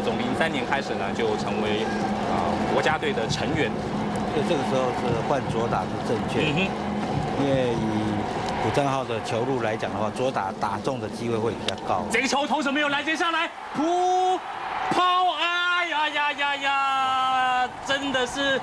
从03年开始呢，就成为国家队的成员。所以这个时候是换左打是正确的，因为以古正浩的球路来讲的话，左打打中的机会会比较高。这个球投手没有拦截下来，扑抛，哎呀，真的是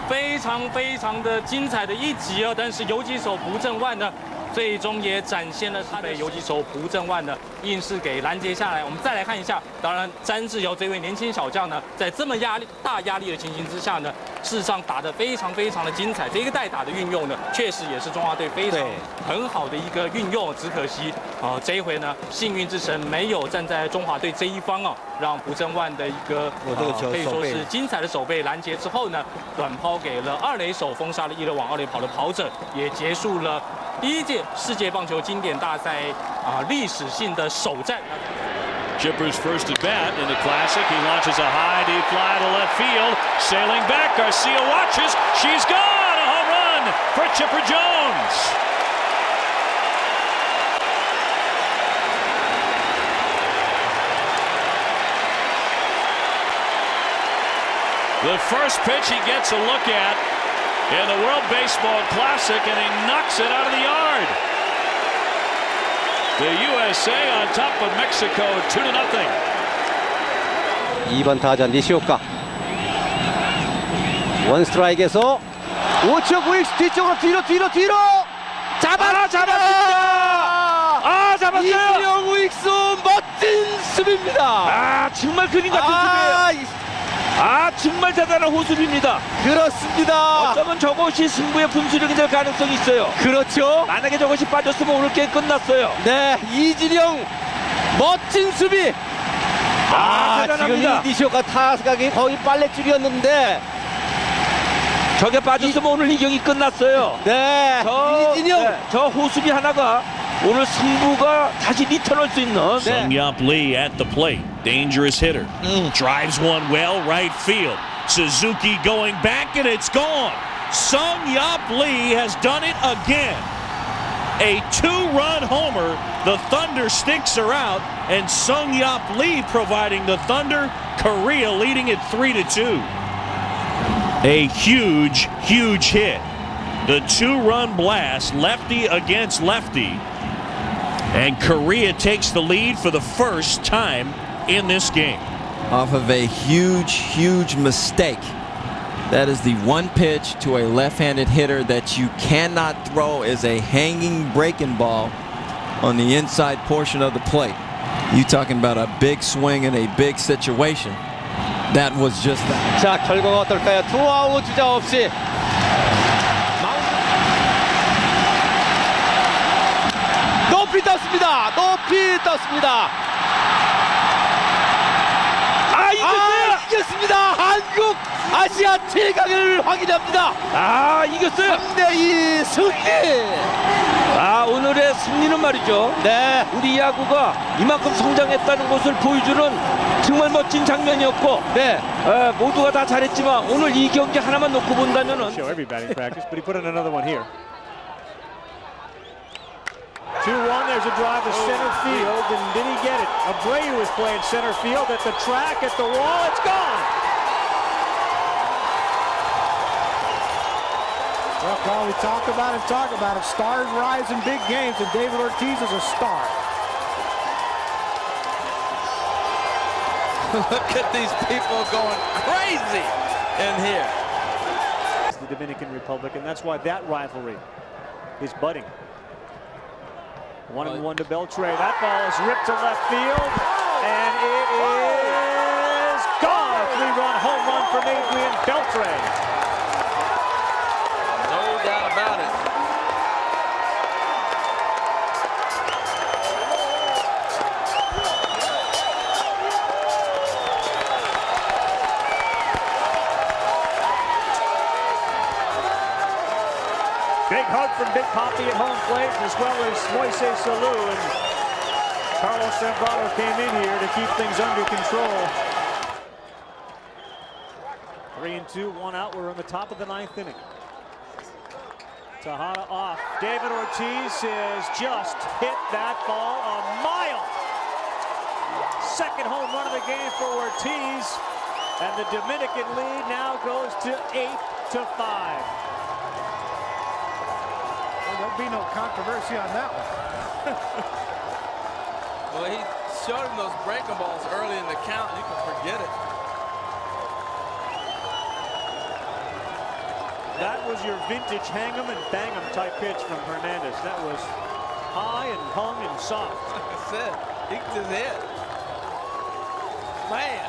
非常的精彩的一集哦。但是游击手朴正万呢，最终也展现了他的游击手朴正万呢，硬是给拦截下来。我们再来看一下，当然詹志尧这位年轻小将呢，在这么大压力的情形之下呢，事实上打得非常的精彩。这个代打的运用呢，确实也是中华队很好的一个运用。只可惜这一回呢，幸运之神没有站在中华队这一方哦，让朴正万的一个可以说是精彩的守备拦截之后呢，短抛给了二垒手，封杀了一垒往二垒跑的跑者，也结束了第一届世界棒球经典大赛历史性的首战。Chipper's first at bat in the Classic. He launches a high deep fly to left field. Sailing back, Garcia watches. She's gone! A home run for Chipper Jones. The first pitch he gets a look at in the World Baseball Classic, and he knocks it out of the yard. The USA on top of Mexico 2-0. 2번 타자 니시오카. 원 스트라이크에서 우측 우익수 뒤쪽으로 뒤로 잡았습니다. 잡았어요. 이진영 우익수 멋진 수비입니다. 정말 그림 같은 수비예요. 정말 대단한 호수비입니다. 그렇습니다. 어쩌면 저것이 승부의 분수령이 될 가능성이 있어요. 그렇죠. 만약에 저것이 빠졌으면 오늘 게임 끝났어요. 네, 이진영 멋진 수비. 지금 이 니시오카 타석이 거의 빨래줄이었는데 저게 빠졌으면 오늘 이 경기 끝났어요. 네, 이진영. 저 호수비 하나가 오늘 승부가 다시 리턴할 수 있는. Sung-Yup Lee at the plate. Dangerous hitter. Drives one well right field. Suzuki going back and it's gone. Sung-Yup Lee has done it again. A 2-run homer. The Thunder sticks are out, and Sung-Yup Lee providing the Thunder. Korea leading it 3-2. A huge hit. The 2-run blast, lefty against lefty. And Korea takes the lead for the first time in this game. Off of a huge mistake. That is the one pitch to a left-handed hitter that you cannot throw as a hanging breaking ball on the inside portion of the plate. You talking about a big swing in a big situation. That was just that. 자, 결과가 어떨까요? 투아웃 주자 없이 높이 떴습니다. 이겼습니다. 한국 아시아 최강을 확인합니다. 이겼어요. 3대2 승리. 오늘의 승리는 말이죠. 네, 우리 야구가 이만큼 성장했다는 것을 보여주는 정말 멋진 장면이었고, 네. 모두가 다 잘했지만 오늘 이 경기 하나만 놓고 본다면은. Show every batting practice, but he put in another one here. 2-1, there's a drive to center field, and did he get it? Abreu is playing center field at the track, at the wall, it's gone! Well, Carl, we talk about it. Stars rise in big games, and David Ortiz is a star. Look at these people going crazy in here. It's the Dominican Republic, and that's why that rivalry is budding. 1-1 to Beltre. That ball is ripped to left field, and it is gone. A 3-run home run from Adrian Beltre. No doubt about it. Big hug from Big Papi at home plate, as well as Moises Salou, and Carlos Zambrano came in here to keep things under control. 3-2, 1 out. We're in the top of the 9th inning. Tejada off. David Ortiz has just hit that ball a mile. second home run of the game for Ortiz. And the Dominican lead now goes to 8-5. Well, there'll be no controversy on that one. Well, he showed him those breaking balls early in the count. You can forget it. That was your vintage hang 'em and bang 'em type pitch from Hernandez. That was high and hung and soft. Like I said, he just hit. Man.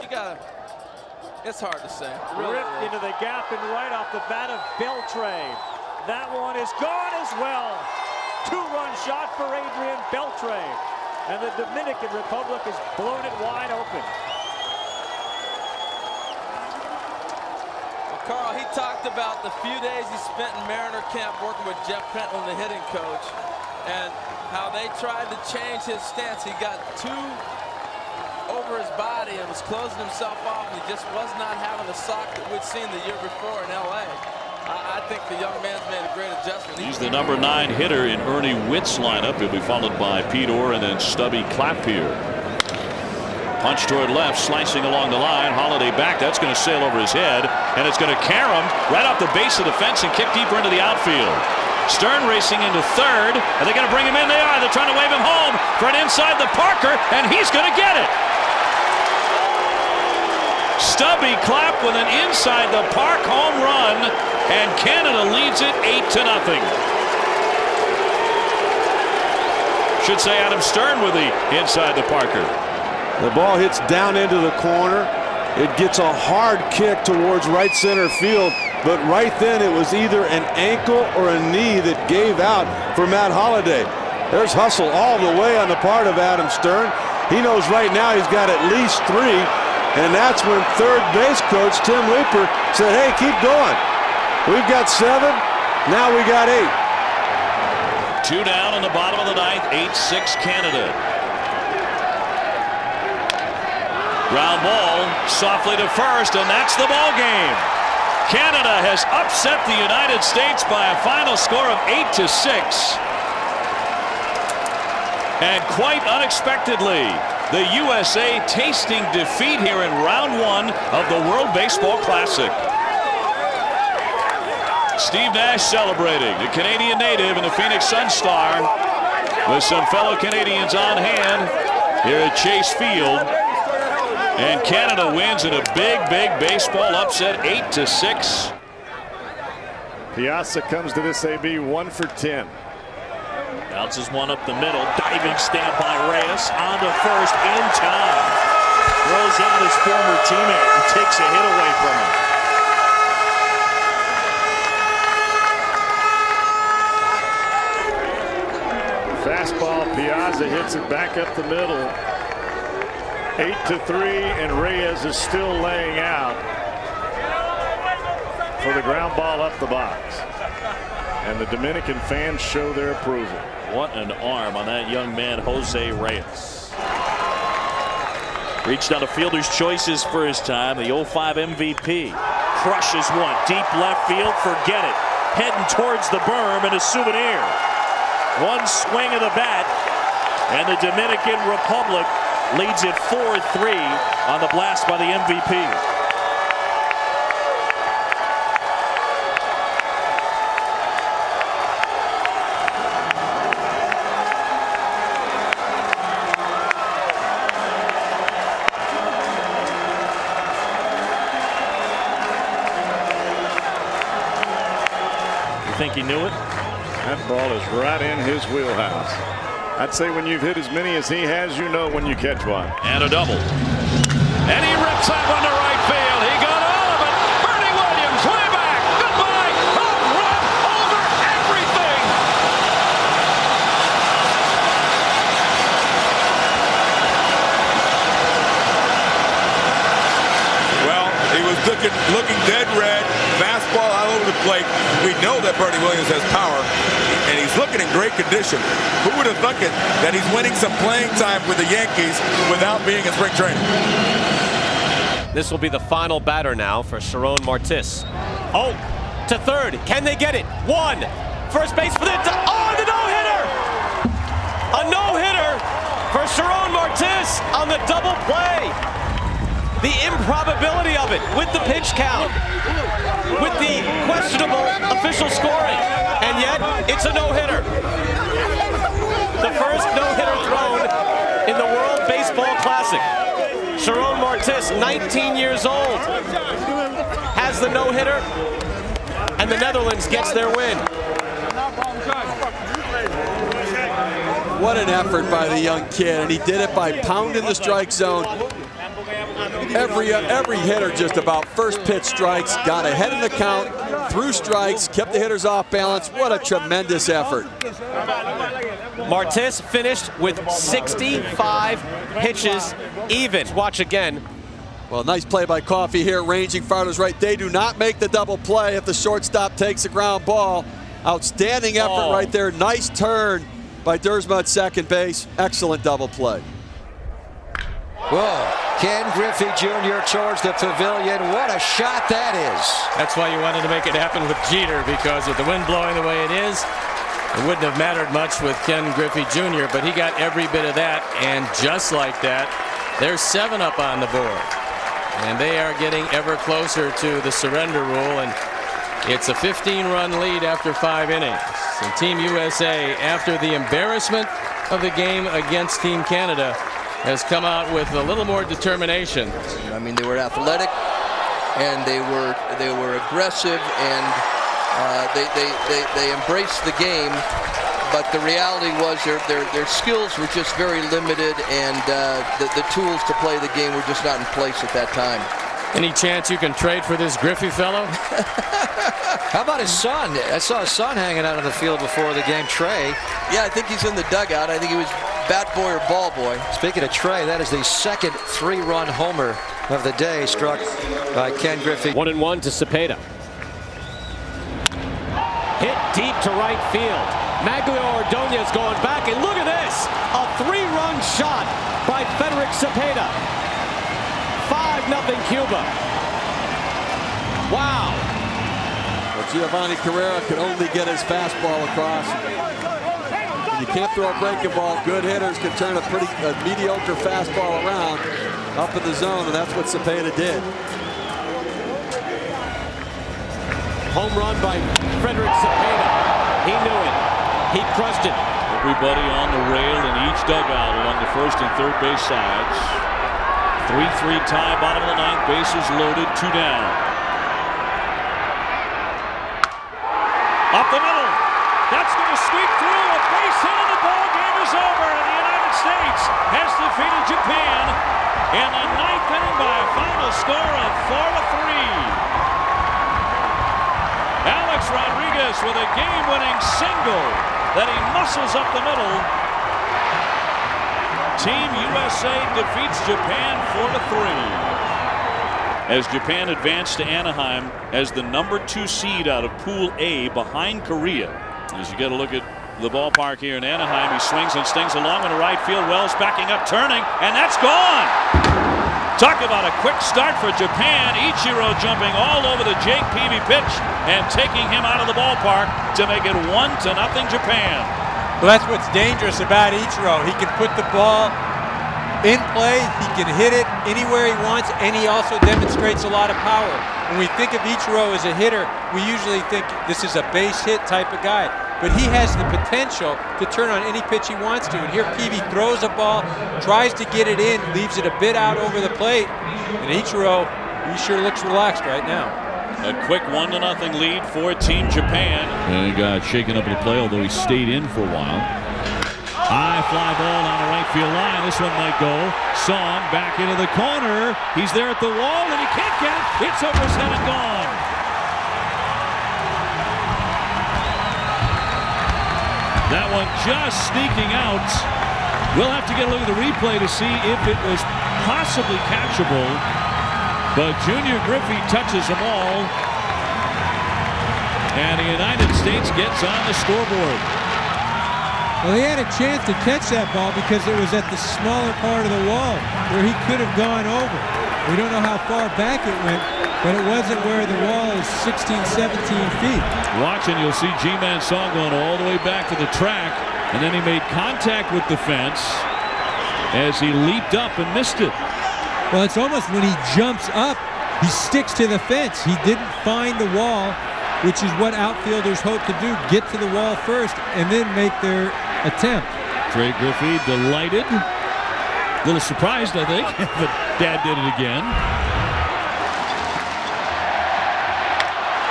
You gotta, it's hard to say. Really Ripped is. into the gap and right off the bat of Beltre. That one is gone as well. Two-run shot for Adrian Beltre. And the Dominican Republic has blown it wide open. Carl, he talked about the few days he spent in Mariner camp working with Jeff Pentland, the hitting coach, and how they tried to change his stance. He got too over his body and was closing himself off, and he just was not having the sock that we'd seen the year before in L.A. I think the young man's made a great adjustment. He's the number 9 hitter in Ernie Witt's lineup. He'll be followed by Pete Orr and then Stubby Clapier. Punch toward left, slicing along the line. Holiday back. That's going to sail over his head, and it's going to carry him right off the base of the fence and kick deeper into the outfield. Stern racing into third. Are they going to bring him in? They are. They're trying to wave him home for an inside the Parker, and he's going to get it. Stubby Clapp with an inside the park home run, and Canada leads it 8-0. Should say Adam Stern with the inside the Parker. The ball hits down into the corner. It gets a hard kick towards right center field, but right then it was either an ankle or a knee that gave out for Matt Holliday. There's hustle all the way on the part of Adam Stern. He knows right now he's got at least 3, and that's when third base coach Tim Leeper said, hey, keep going. We've got 7, now we got 8. 2 down in the bottom of the 9th, 8-6 Canada. Ground ball softly to first, and that's the ball game. Canada has upset the United States by a final score of 8-6. And quite unexpectedly, the USA tasting defeat here in round 1 of the World Baseball Classic. Steve Nash celebrating, the Canadian native and the Phoenix Sun star, with some fellow Canadians on hand here at Chase Field. And Canada wins in a big baseball upset, 8-6. Piazza comes to this AB 1 for 10. Bounces one up the middle. Diving stamp by Reyes. On to first in time. Throws out his former teammate and takes a hit away from him. Fastball, Piazza hits it back up the middle. 8-3, and Reyes is still laying out for the ground ball up the box. And the Dominican fans show their approval. What an arm on that young man, Jose Reyes. Reached out of fielder's choices for his time, the 05 MVP. Crushes one, deep left field, forget it. Heading towards the berm and a souvenir. One swing of the bat, and the Dominican Republic leads it 4-3 on the blast by the MVP. You think he knew it? That ball is right in his wheelhouse. I'd say when you've hit as many as he has, you know when you catch one. And a double. And he rips that one to right field. He got all of it. Bernie Williams way back. Goodbye. Home run over everything. Well, he was looking dead red. Fastball all over the plate. We know that Bernie Williams has power, and he's looking in great condition. Who would have thunk it that he's winning some playing time with the Yankees without being in spring training? This will be the final batter now for Sharon Martis. Oh, to third. Can they get it? 1. First base for the... Oh, the no-hitter! A no-hitter for Sharon Martis on the double play. The improbability of it with the pitch count, with the questionable official scoring, and yet it's a no-hitter. The first no-hitter thrown in the World Baseball Classic. Sharon Martis, 19 years old, has the no-hitter, and the Netherlands gets their win. What an effort by the young kid, and he did it by pounding the strike zone. Every hitter just about first pitch strikes, got ahead in the count, threw strikes, kept the hitters off balance. What a tremendous effort. Martis finished with 65 pitches even. Watch again. Well, nice play by Coffey here, ranging far to his right. They do not make the double play if the shortstop takes a ground ball. Outstanding effort right there. Nice turn by Dersma at second base. Excellent double play. Whoa. Ken Griffey Jr. towards the pavilion. What a shot that is. That's why you wanted to make it happen with Jeter, because with the wind blowing the way it is, it wouldn't have mattered much with Ken Griffey Jr., but he got every bit of that, and just like that, there's 7 up on the board. And they are getting ever closer to the surrender rule, and it's a 15-run lead after 5 innings. And Team USA, after the embarrassment of the game against Team Canada, has come out with a little more determination. I mean, they were athletic, and they were aggressive, and they embraced the game. But the reality was their skills were just very limited, and the tools to play the game were just not in place at that time. Any chance you can trade for this Griffey fellow? How about his son? I saw his son hanging out on the field before the game, Trey. Yeah, I think he's in the dugout. I think he was bat boy or ball boy. Speaking of Trey, that is the second 3-run homer of the day, struck by Ken Griffey. 1-1 to Cepeda. Hit deep to right field. Maglio Ordonez going back, and look at this! A 3-run shot by Frederick Cepeda. 5-0 Cuba. Wow. Well, Giovanni Carrera could only get his fastball across. You can't throw a breaking ball. Good hitters can turn a mediocre fastball around up in the zone, and that's what Cepeda did. Home run by Frederick Cepeda. He knew it. He crushed it. Everybody on the rail in each dugout along the first and third base sides. 3-3 tie, bottom of the ninth, bases loaded, 2 down. Up the middle. That's going to sweep through. A base hit and the ball game is over. And the United States has defeated Japan in the 9th inning by a final score of 4-3. Alex Rodriguez with a game-winning single that he muscles up the middle. Team USA defeats Japan 4-3. As Japan advanced to Anaheim as the #2 seed out of Pool A behind Korea. As you get a look at the ballpark here in Anaheim, he swings and stings along in the right field. Wells backing up, turning, and that's gone. Talk about a quick start for Japan. Ichiro jumping all over the Jake Peavy pitch and taking him out of the ballpark to make it 1-0 Japan. Well, that's what's dangerous about Ichiro. He can put the ball in play, he can hit it anywhere he wants, and he also demonstrates a lot of power. When we think of Ichiro as a hitter, we usually think this is a base hit type of guy. But he has the potential to turn on any pitch he wants to. And here Peavy throws a ball, tries to get it in, leaves it a bit out over the plate. And Ichiro, he sure looks relaxed right now. A quick 1-0 lead for Team Japan. And he got shaken up at the play, although he stayed in for a while. High fly ball on the right field line. This one might go. Song back into the corner. He's there at the wall, and he can't get it. It's over his head and gone. That one just sneaking out. We'll have to get a look at the replay to see if it was possibly catchable. But Junior Griffey touches them all. And the United States gets on the scoreboard. Well, he had a chance to catch that ball because it was at the smaller part of the wall where he could have gone over. We don't know how far back it went, but it wasn't where the wall is 16, 17 feet. Watch and you'll see Ji-Man Song going all the way back to the track, and then he made contact with the fence, as he leaped up and missed it. Well, it's almost when he jumps up, he sticks to the fence. He didn't find the wall, which is what outfielders hope to do, get to the wall first and then make their attempt. Trey Griffey delighted. A little surprised, I think, but Dad did it again.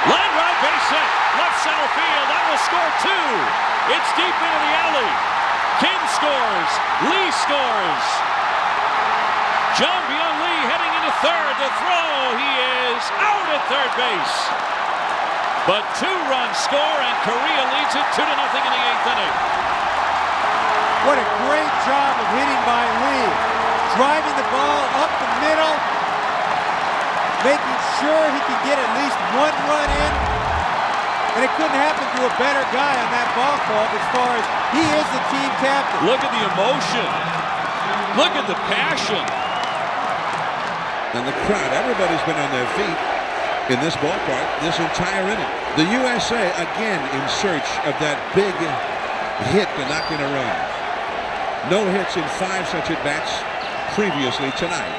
Line drive, base hit, left center field. That will score 2. It's deep into the alley. Kim scores. Lee scores. John Byung Lee heading into third to throw. He is out at third base. But 2-run score, and Korea leads it 2-0 in the 8th inning. What a great job of hitting by Lee. Driving the ball up the middle, making sure he could get at least 1 run in. And it couldn't happen to a better guy on that ball club as far as he is the team captain. Look at the emotion. Look at the passion. And the crowd, everybody's been on their feet in this ballpark this entire inning. The USA again in search of that big hit to knock in a run. No hits in 5 such at-bats previously tonight.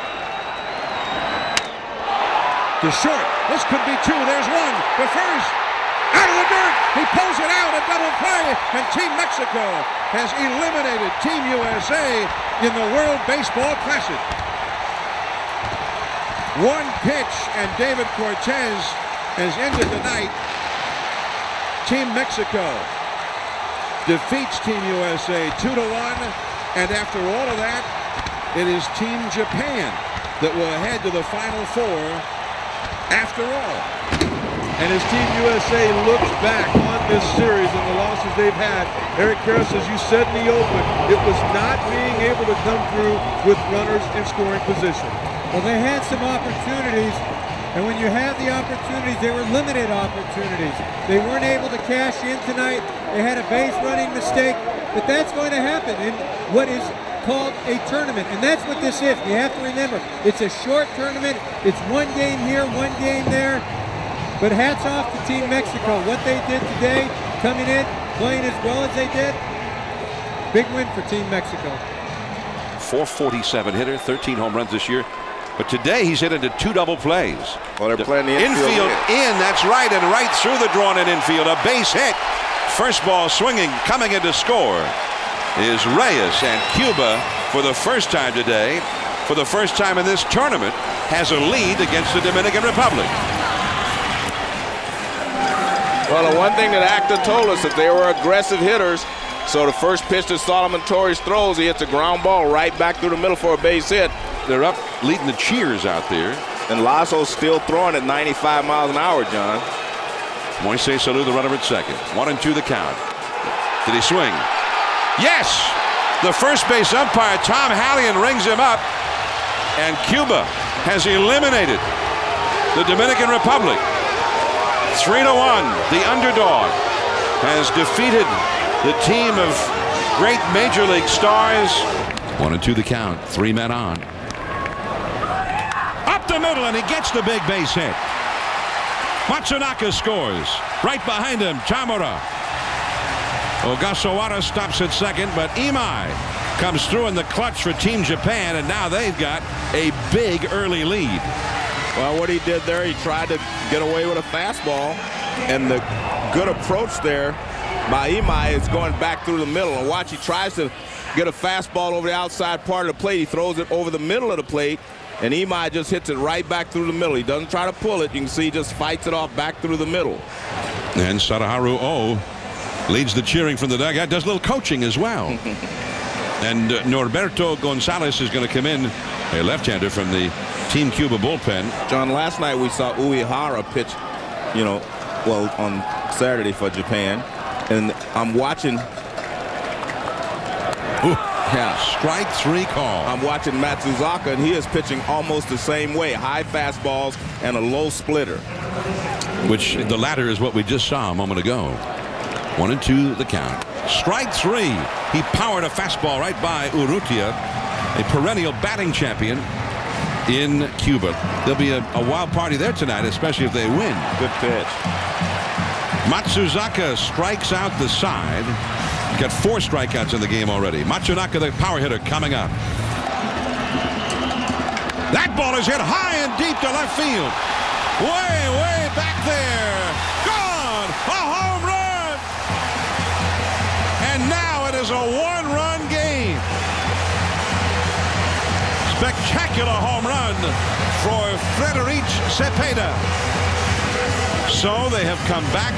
To short. This could be 2. There's 1. The first. Out of the dirt. He pulls it out. A double play. And Team Mexico has eliminated Team USA in the World Baseball Classic. 1 pitch and David Cortez has ended the night. Team Mexico defeats Team USA 2-1. And after all of that, it is Team Japan that will head to the Final Four after all. And as Team USA looks back on this series and the losses they've had, Eric Karros, as you said in the open, it was not being able to come through with runners in scoring position. Well, they had some opportunities, and when you have the opportunities, they were limited opportunities. They weren't able to cash in tonight. They had a base running mistake, but that's going to happen in what is called a tournament, and that's what this is. You have to remember, it's a short tournament. It's 1 game here, 1 game there. But hats off to Team Mexico. What they did today, coming in, playing as well as they did, big win for Team Mexico. .447 hitter, 13 home runs this year. But today he's hit into 2 double plays. Well, they're playing the infield in, that's right, and right through the drawn-in infield. A base hit. First ball swinging, coming in to score is Reyes, and Cuba, for the first time today, for the first time in this tournament, has a lead against the Dominican Republic. Well, the one thing that Acta told us that they were aggressive hitters. So the first pitch that Solomon Torres throws, he hits a ground ball right back through the middle for a base hit. They're up leading the cheers out there. And Lasso's still throwing at 95 miles an hour, John. Moises Salou, the runner at second. 1-2 the count. Did he swing? Yes! The first base umpire, Tom Hallion, rings him up. And Cuba has eliminated the Dominican Republic. 3-1. The underdog has defeated the team of great Major League stars. 1-2 the count. 3 men on. Up the middle, and he gets the big base hit. Matsunaka scores. Right behind him, Chamorro. Ogasawara stops at second, but Imai comes through in the clutch for Team Japan, and now they've got a big early lead. Well, what he did there, he tried to get away with a fastball, and the good approach there by Imai is going back through the middle. And watch, he tries to get a fastball over the outside part of the plate. He throws it over the middle of the plate, and Imai just hits it right back through the middle. He doesn't try to pull it. You can see he just fights it off back through the middle. And Sadaharu Oh leads the cheering from the dugout, does a little coaching as well. And Norberto Gonzalez is going to come in, a left-hander from the Team Cuba bullpen. John, last night we saw Uehara pitch, on Saturday for Japan. And I'm watching. Yeah, strike 3 call. I'm watching Matsuzaka, and he is pitching almost the same way. High fastballs and a low splitter. Which the latter is what we just saw a moment ago. 1-2 the count. Strike 3. He powered a fastball right by Urrutia, a perennial batting champion in Cuba. There'll be a wild party there tonight, especially if they win. Good pitch. Matsuzaka strikes out the side. Got 4 strikeouts in the game already. Matsunaka, the power hitter, coming up. That ball is hit high and deep to left field. Way back there. Gone! A home run! And now it is a one-run game. Spectacular home run for Frederic Cepeda. So they have come back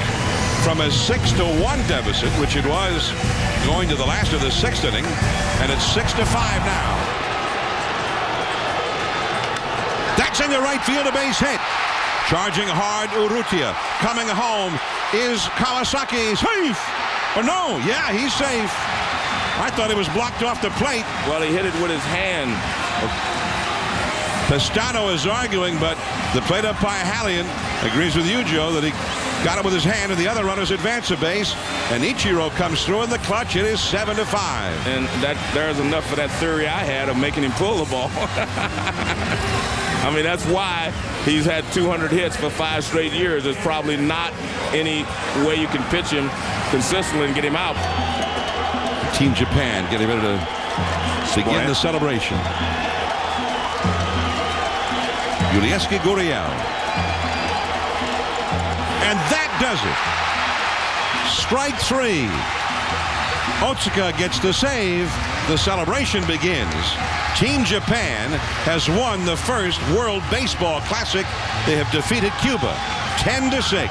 from a 6-1 deficit, which it was going to the last of the 6th inning, and it's 6-5 now. That's in the right field, a base hit. Charging hard, Urrutia. Coming home is Kawasaki. Safe! Or no, yeah, he's safe. I thought it was blocked off the plate. Well, he hit it with his hand. Pestano is arguing, but the plate umpire Hallian agrees with you, Joe, that he got it with his hand, and the other runners advance a base, and Ichiro comes through in the clutch. It is 7-5. And there's enough for that theory I had of making him pull the ball. I mean, that's why he's had 200 hits for 5 straight years. There's probably not any way you can pitch him consistently and get him out. Team Japan getting ready to begin the celebration. Yulieski Gurriel. And that does it. Strike 3. Otsuka gets the save. The celebration begins. Team Japan has won the first World Baseball Classic. They have defeated Cuba 10-6.